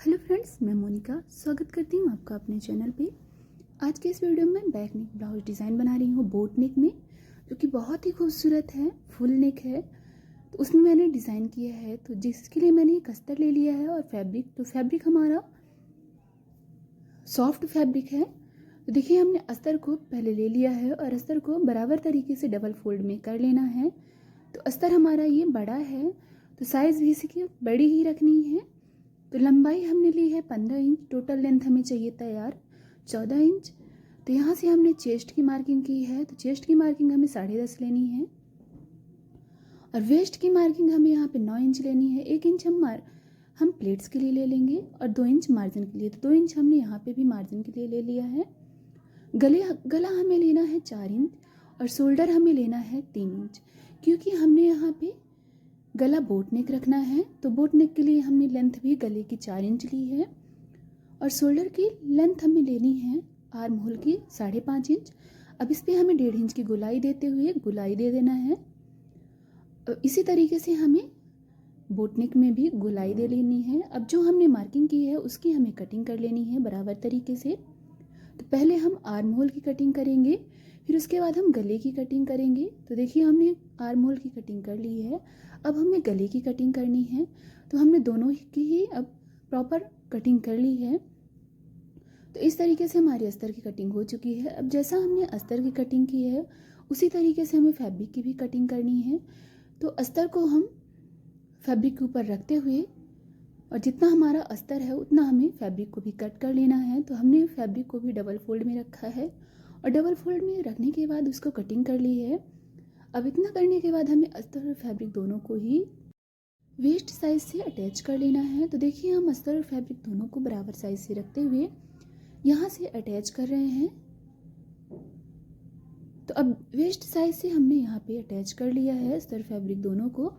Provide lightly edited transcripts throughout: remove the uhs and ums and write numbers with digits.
Hello friends, मैं मोनिका स्वागत करती हूँ आपका अपने चैनल पे। आज के इस वीडियो में बैक नेक ब्लाउज डिज़ाइन बना रही हूँ बोट नेक में, जो कि बहुत ही खूबसूरत है। फुल नेक है, तो उसमें मैंने डिज़ाइन किया है, तो जिसके लिए मैंने एक अस्तर ले लिया है और फैब्रिक हमारा सॉफ्ट फैब्रिक है। तो देखिए, हमने अस्तर को पहले ले लिया है और अस्तर को बराबर तरीके से डबल फोल्ड में कर लेना है। तो अस्तर हमारा ये बड़ा है, तो साइज़ भी इसकी बड़ी ही रखनी है। तो लंबाई हमने ली है 15 इंच, टोटल लेंथ हमें चाहिए तैयार 14 इंच। तो यहाँ से हमने चेस्ट की मार्किंग की है, तो चेस्ट की मार्किंग हमें 10.5 लेनी है और वेस्ट की मार्किंग हमें यहाँ पे 9 इंच लेनी है। 1 इंच हम प्लेट्स के लिए ले लेंगे और 2 इंच मार्जिन के लिए। तो 2 इंच हमने यहाँ पे भी मार्जिन के लिए ले लिया है। गला हमें लेना है 4 इंच और शोल्डर हमें लेना है 3 इंच, क्योंकि हमने यहाँ पे गला बोट नेक रखना है। तो बोट नेक के लिए हमने लेंथ भी गले की 4 इंच ली है और शोल्डर की लेंथ हमें लेनी है आर्म होल की 5.5 इंच। अब इस पर हमें 1.5 इंच की गोलाई देते हुए गोलाई दे देना है। इसी तरीके से हमें बोट नेक में भी गोलाई दे लेनी है। अब जो हमने मार्किंग की है उसकी हमें कटिंग कर लेनी है बराबर तरीके से। तो पहले हम आर्म होल की कटिंग करेंगे, फिर उसके बाद हम गले की कटिंग करेंगे। तो देखिए, हमने आर्म होल की कटिंग कर ली है, अब हमें गले की कटिंग करनी है। तो हमने दोनों की ही अब प्रॉपर कटिंग कर ली है। तो इस तरीके से हमारी अस्तर की कटिंग हो चुकी है। अब जैसा हमने अस्तर की कटिंग की है उसी तरीके से हमें फैब्रिक की भी कटिंग करनी है। तो अस्तर को हम फैब्रिक के ऊपर रखते हुए और जितना हमारा अस्तर है उतना हमें फैब्रिक को भी कट कर लेना है। तो हमने फैब्रिक को भी डबल फोल्ड में रखा है और डबल फोल्ड में रखने के बाद उसको कटिंग कर ली है। अब इतना करने के बाद हमें अस्तर और फैब्रिक दोनों को ही वेस्ट साइज से अटैच कर लेना है। तो देखिए, हम अस्तर और फैब्रिक दोनों को बराबर साइज से रखते हुए यहाँ से अटैच कर रहे हैं। तो अब वेस्ट साइज से हमने यहाँ पे अटैच कर लिया है अस्तर फैब्रिक दोनों को।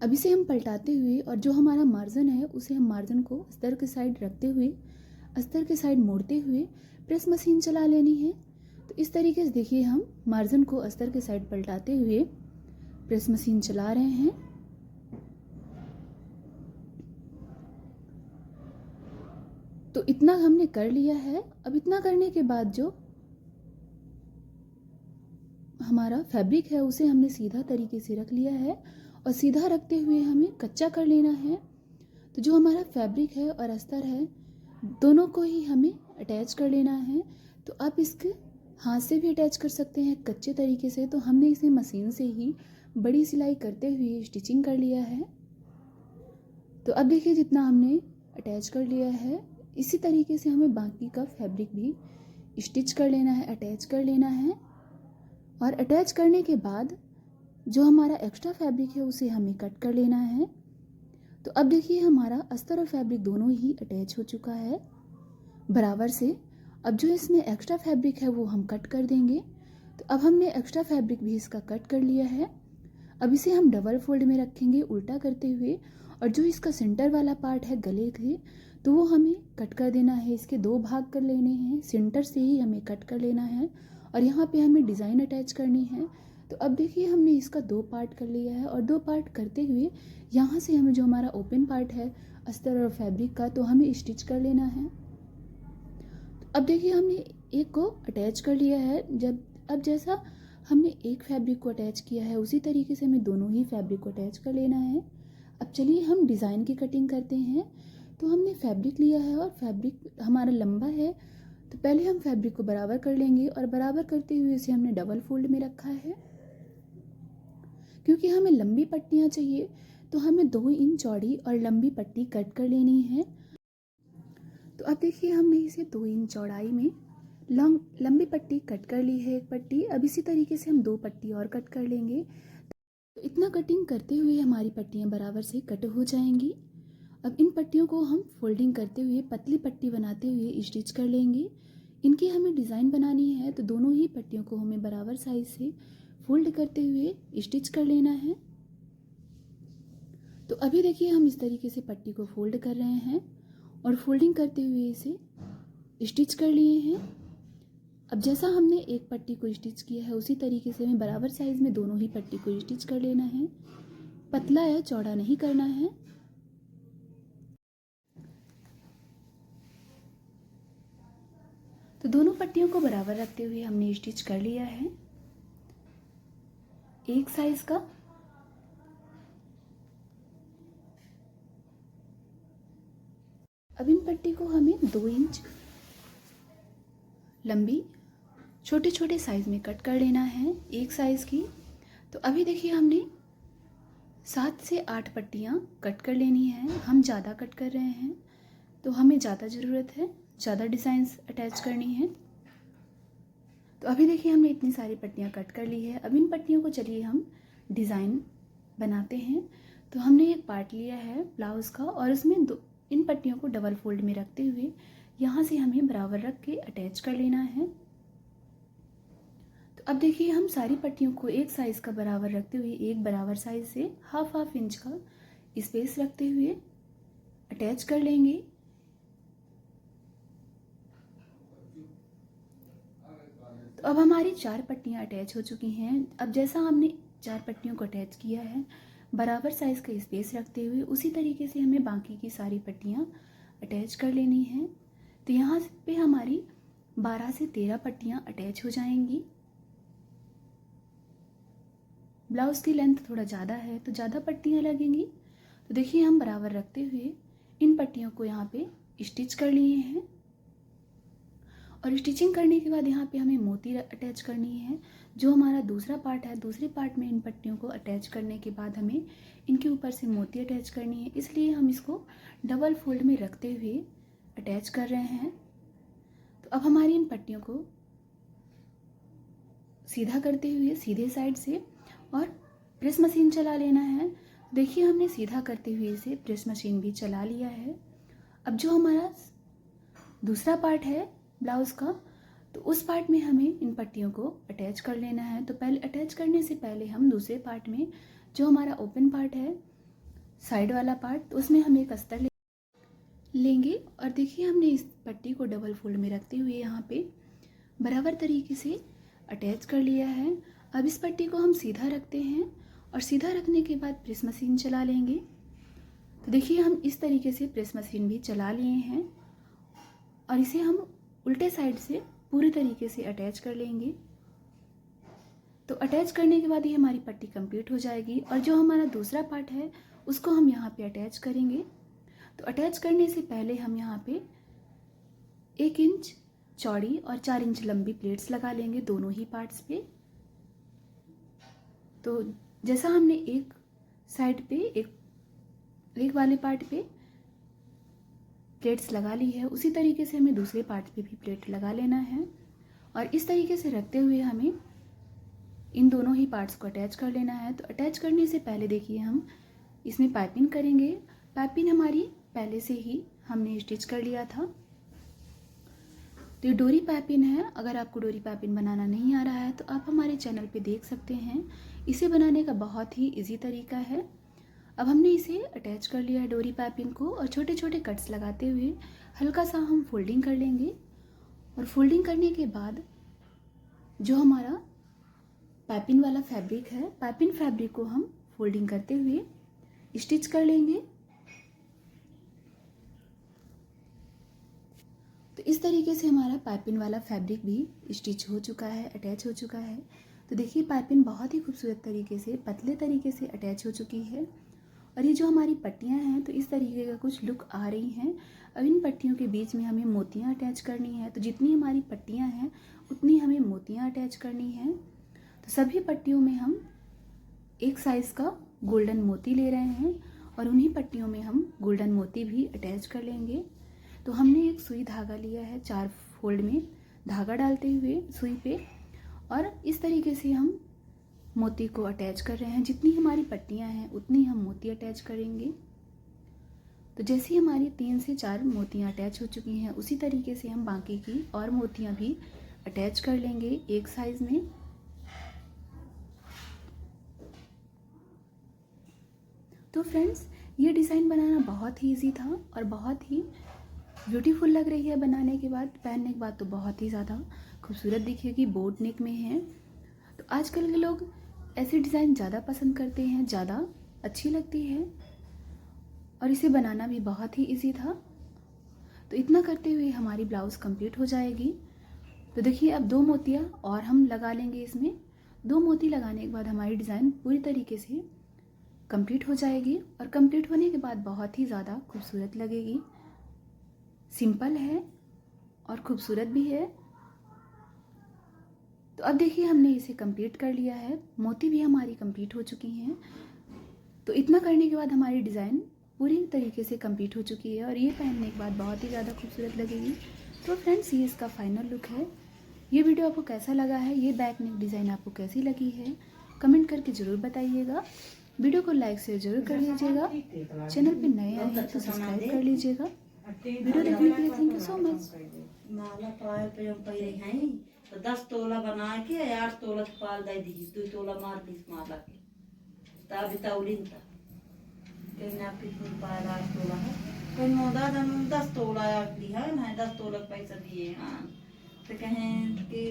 अब इसे हम पलटाते हुए और जो हमारा मार्जिन है उसे हम मार्जिन को अस्तर के साइड रखते हुए अस्तर के साइड मोड़ते हुए प्रेस मशीन चला लेनी है। तो इस तरीके से देखिए, हम मार्जिन को अस्तर के साइड पलटाते हुए प्रेस मशीन चला रहे हैं। तो इतना हमने कर लिया है। अब इतना करने के बाद जो हमारा फैब्रिक है उसे हमने सीधा तरीके से रख लिया है और सीधा रखते हुए हमें कच्चा कर लेना है। तो जो हमारा फैब्रिक है और अस्तर है दोनों को ही हमें अटैच कर लेना है। तो आप इसके हाथ से भी अटैच कर सकते हैं कच्चे तरीके से। तो हमने इसे मशीन से ही बड़ी सिलाई करते हुए स्टिचिंग कर लिया है। तो अब देखिए, जितना हमने अटैच कर लिया है इसी तरीके से हमें बाकी का फैब्रिक भी स्टिच कर लेना है, अटैच कर लेना है। और अटैच करने के बाद जो हमारा एक्स्ट्रा फैब्रिक है उसे हमें कट कर लेना है। तो अब देखिए, हमारा अस्तर और फैब्रिक दोनों ही अटैच हो चुका है बराबर से। अब जो इसमें एक्स्ट्रा फैब्रिक है वो हम कट कर देंगे। तो अब हमने एक्स्ट्रा फैब्रिक भी इसका कट कर लिया है। अब इसे हम डबल फोल्ड में रखेंगे उल्टा करते हुए और जो इसका सेंटर वाला पार्ट है गले के, तो वो हमें कट कर देना है। इसके 2 भाग कर लेने हैं, सेंटर से ही हमें कट कर लेना है और यहाँ पे हमें डिज़ाइन अटैच करनी है। तो अब देखिए, हमने इसका 2 पार्ट कर लिया है और 2 पार्ट करते हुए यहाँ से हमें जो हमारा ओपन पार्ट है अस्तर और फैब्रिक का, तो हमें स्टिच कर लेना है। तो अब देखिए, हमने एक को अटैच कर लिया है। अब जैसा हमने एक फैब्रिक को अटैच किया है उसी तरीके से हमें दोनों ही फैब्रिक को अटैच कर लेना है। अब चलिए हम डिज़ाइन की कटिंग करते हैं। तो हमने फैब्रिक लिया है और फैब्रिक हमारा लंबा है, तो पहले हम फैब्रिक को बराबर कर लेंगे और बराबर करते हुए इसे हमने डबल फोल्ड में रखा है। क्योंकि हमें लंबी पट्टियाँ चाहिए तो हमें 2 इंच चौड़ी और लंबी पट्टी कट कर लेनी है। तो अब देखिए, हमने इसे 2 इंच चौड़ाई में लंबी पट्टी कट कर ली है, एक पट्टी। अब इसी तरीके से हम 2 पट्टी और कट कर लेंगे। तो इतना कटिंग करते हुए हमारी पट्टियाँ बराबर से कट हो जाएंगी। अब इन पट्टियों को हम फोल्डिंग करते हुए पतली पट्टी बनाते हुए स्टिच कर लेंगे। इनकी हमें डिज़ाइन बनानी है, तो दोनों ही पट्टियों को हमें बराबर साइज से फोल्ड करते हुए स्टिच कर लेना है। तो अभी देखिए, हम इस तरीके से पट्टी को फोल्ड कर रहे हैं और फोल्डिंग करते हुए इसे स्टिच कर लिए हैं। अब जैसा हमने एक पट्टी को स्टिच किया है उसी तरीके से हमें बराबर साइज में दोनों ही पट्टी को स्टिच कर लेना है। पतला या चौड़ा नहीं करना है। तो दोनों पट्टियों को बराबर रखते हुए हमने स्टिच कर लिया है एक साइज का। अब इन पट्टी को हमें 2 इंच लंबी छोटे छोटे साइज में कट कर लेना है एक साइज की। तो अभी देखिए हमने 7 से 8 पट्टियाँ कट कर लेनी है। हम ज़्यादा कट कर रहे हैं तो हमें ज़्यादा ज़रूरत है, ज़्यादा डिज़ाइंस अटैच करनी है। तो अभी देखिए हमने इतनी सारी पट्टियाँ कट कर ली है। अब इन पट्टियों को चलिए हम डिज़ाइन बनाते हैं। तो हमने एक पार्ट लिया है ब्लाउज़ का और उसमें इन पट्टियों को डबल फोल्ड में रखते हुए यहाँ से हमें बराबर रख के अटैच कर लेना है। तो अब देखिए हम सारी पट्टियों को एक साइज़ का बराबर रखते हुए एक बराबर साइज से हाफ इंच का स्पेस रखते हुए अटैच कर लेंगे। तो अब हमारी 4 पट्टियाँ अटैच हो चुकी हैं। अब जैसा हमने 4 पट्टियों को अटैच किया है बराबर साइज़ का स्पेस रखते हुए उसी तरीके से हमें बाकी की सारी पट्टियाँ अटैच कर लेनी है। तो यहाँ पे हमारी 12 से 13 पट्टियाँ अटैच हो जाएंगी। ब्लाउज़ की लेंथ थोड़ा ज़्यादा है तो ज़्यादा पट्टियाँ लगेंगी। तो देखिए हम बराबर रखते हुए इन पट्टियों को यहाँ पे स्टिच कर लिए हैं और स्टिचिंग करने के बाद यहाँ पे हमें मोती अटैच करनी है। जो हमारा दूसरा पार्ट है, दूसरे पार्ट में इन पट्टियों को अटैच करने के बाद हमें इनके ऊपर से मोती अटैच करनी है, इसलिए हम इसको डबल फोल्ड में रखते हुए अटैच कर रहे हैं। तो अब हमारी इन पट्टियों को सीधा करते हुए सीधे साइड से और प्रेस मशीन चला लेना है। देखिए हमने सीधा करते हुए इसे प्रेस मशीन भी चला लिया है। अब जो हमारा दूसरा पार्ट है ब्लाउज़ का, तो उस पार्ट में हमें इन पट्टियों को अटैच कर लेना है। तो पहले अटैच करने से पहले हम दूसरे पार्ट में जो हमारा ओपन पार्ट है साइड वाला पार्ट, तो उसमें हम एक अस्तर लेंगे और देखिए हमने इस पट्टी को डबल फोल्ड में रखते हुए यहाँ पे बराबर तरीके से अटैच कर लिया है। अब इस पट्टी को हम सीधा रखते हैं और सीधा रखने के बाद प्रेस मशीन चला लेंगे। तो देखिए हम इस तरीके से प्रेस मशीन भी चला लिए हैं और इसे हम उल्टे साइड से पूरी तरीके से अटैच कर लेंगे। तो अटैच करने के बाद ये हमारी पट्टी कंप्लीट हो जाएगी और जो हमारा दूसरा पार्ट है उसको हम यहाँ पे अटैच करेंगे। तो अटैच करने से पहले हम यहाँ पे 1 इंच चौड़ी और 4 इंच लंबी प्लेट्स लगा लेंगे दोनों ही पार्ट्स पे। तो जैसा हमने एक साइड पे एक वाले पार्ट पे प्लेट्स लगा ली है उसी तरीके से हमें दूसरे पार्ट पे भी प्लेट लगा लेना है और इस तरीके से रखते हुए हमें इन दोनों ही पार्ट्स को अटैच कर लेना है। तो अटैच करने से पहले देखिए हम इसमें पाइपिंग करेंगे। पाइपिंग हमारी पहले से ही हमने स्टिच कर लिया था। तो ये डोरी पाइपिंग है। अगर आपको डोरी पाइपिंग बनाना नहीं आ रहा है तो आप हमारे चैनल पे देख सकते हैं। इसे बनाने का बहुत ही इजी तरीका है। अब हमने इसे अटैच कर लिया है डोरी पाइपिंग को और छोटे छोटे कट्स लगाते हुए हल्का सा हम फोल्डिंग कर लेंगे और फोल्डिंग करने के बाद जो हमारा पाइपिंग वाला फैब्रिक है, पाइपिंग फैब्रिक को हम फोल्डिंग करते हुए स्टिच कर लेंगे। तो इस तरीके से हमारा पाइपिंग वाला फैब्रिक भी स्टिच हो चुका है, अटैच हो चुका है। तो देखिए पाइपिंग बहुत ही खूबसूरत तरीके से पतले तरीके से अटैच हो चुकी है और ये जो हमारी पट्टियां हैं तो इस तरीके का कुछ लुक आ रही हैं। अब इन पट्टियों के बीच में हमें मोतियां अटैच करनी है। तो जितनी हमारी पट्टियां हैं उतनी हमें मोतियां अटैच करनी है। तो सभी पट्टियों में हम एक साइज़ का गोल्डन मोती ले रहे हैं और उन्हीं पट्टियों में हम गोल्डन मोती भी अटैच कर लेंगे। तो हमने एक सुई धागा लिया है 4 फोल्ड में धागा डालते हुए सुई पे और इस तरीके से हम मोती को अटैच कर रहे हैं। जितनी हमारी पट्टियां हैं उतनी हम मोती अटैच करेंगे। तो जैसे ही हमारी 3 से 4 मोतियां अटैच हो चुकी हैं उसी तरीके से हम बाकी की और मोतियां भी अटैच कर लेंगे एक साइज़ में। तो फ्रेंड्स ये डिज़ाइन बनाना बहुत ही ईजी था और बहुत ही ब्यूटीफुल लग रही है बनाने के बाद। पहनने के बाद तो बहुत ही ज़्यादा खूबसूरत दिखेगी, बोट नेक में है। तो आजकल के लोग ऐसे डिज़ाइन ज़्यादा पसंद करते हैं, ज़्यादा अच्छी लगती है और इसे बनाना भी बहुत ही इजी था। तो इतना करते हुए हमारी ब्लाउज़ कंप्लीट हो जाएगी। तो देखिए अब 2 मोतियाँ और हम लगा लेंगे इसमें। 2 मोती लगाने के बाद हमारी डिज़ाइन पूरी तरीके से कंप्लीट हो जाएगी और कंप्लीट होने के बाद बहुत ही ज़्यादा खूबसूरत लगेगी। सिंपल है और खूबसूरत भी है। तो अब देखिए हमने इसे कंप्लीट कर लिया है, मोती भी हमारी कंप्लीट हो चुकी हैं। तो इतना करने के बाद हमारी डिज़ाइन पूरी तरीके से कंप्लीट हो चुकी है और ये पहनने के बाद बहुत ही ज़्यादा खूबसूरत लगेगी। तो फ्रेंड्स ये इसका फाइनल लुक है। ये वीडियो आपको कैसा लगा है, ये बैक नेक डिज़ाइन आपको कैसी लगी है, कमेंट करके ज़रूर बताइएगा। वीडियो को लाइक शेयर जरूर कर लीजिएगा। चैनल पे नए आए हैं तो सब्सक्राइब कर लीजिएगा। वीडियो देखने के लिए थैंक यू सो मच। माला पायल पे हम पहले हैं तो 10 तोला बना के 8 तोला पाल दे दी 2 तोला मार दी माला के तब तौलिन था कहीं ना फिर पायल 8 तोला है कहीं मोदा 10 तोला दी है ना 10 तोला पैसा दिए हाँ तो कहें कि